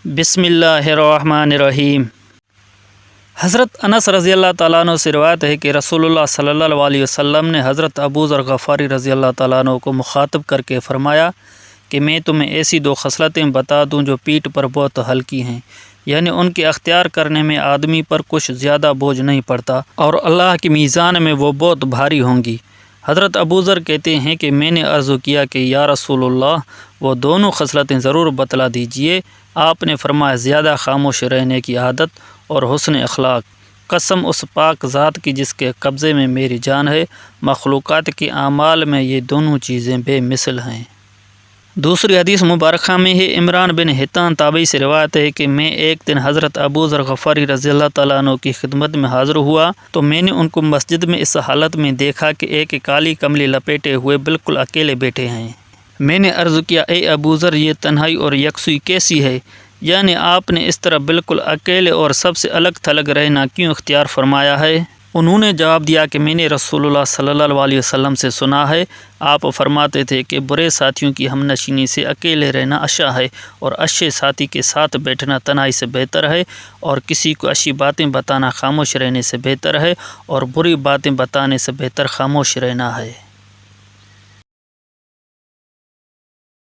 بسم اللہ الرحمن الرحیم۔ حضرت انس رضی اللہ تعالیٰ عنہ سے روایت ہے کہ رسول اللہ صلی اللہ علیہ وسلم نے حضرت ابو ذر غفاری رضی اللہ تعالیٰ عنہ کو مخاطب کر کے فرمایا کہ میں تمہیں ایسی دو خصلتیں بتا دوں جو پیٹھ پر بہت ہلکی ہیں، یعنی ان کے اختیار کرنے میں آدمی پر کچھ زیادہ بوجھ نہیں پڑتا اور اللہ کی میزان میں وہ بہت بھاری ہوں گی۔ حضرت ابو ذر کہتے ہیں کہ میں نے عرض کیا کہ یا رسول اللہ، وہ دونوں خصلتیں ضرور بتلا دیجئے۔ آپ نے فرمایا زیادہ خاموش رہنے کی عادت اور حسن اخلاق۔ قسم اس پاک ذات کی جس کے قبضے میں میری جان ہے، مخلوقات کے اعمال میں یہ دونوں چیزیں بے مثل ہیں۔ دوسری حدیث مبارکہ میں ہے، عمران بن حطان تابعی سے روایت ہے کہ میں ایک دن حضرت ابو ذر غفاری رضی اللہ تعالیٰ عنہ کی خدمت میں حاضر ہوا تو میں نے ان کو مسجد میں اس حالت میں دیکھا کہ ایک کالی کملی لپیٹے ہوئے بالکل اکیلے بیٹھے ہیں۔ میں نے عرض کیا، اے ابو ذر، یہ تنہائی اور یکسوئی کیسی ہے؟ یعنی آپ نے اس طرح بالکل اکیلے اور سب سے الگ تھلگ رہنا کیوں اختیار فرمایا ہے؟ انہوں نے جواب دیا کہ میں نے رسول اللہ صلی اللہ علیہ وسلم سے سنا ہے، آپ فرماتے تھے کہ برے ساتھیوں کی ہم نشینی سے اکیلے رہنا اچھا ہے، اور اچھے ساتھی کے ساتھ بیٹھنا تنہائی سے بہتر ہے، اور کسی کو اچھی باتیں بتانا خاموش رہنے سے بہتر ہے، اور بری باتیں بتانے سے بہتر خاموش رہنا ہے۔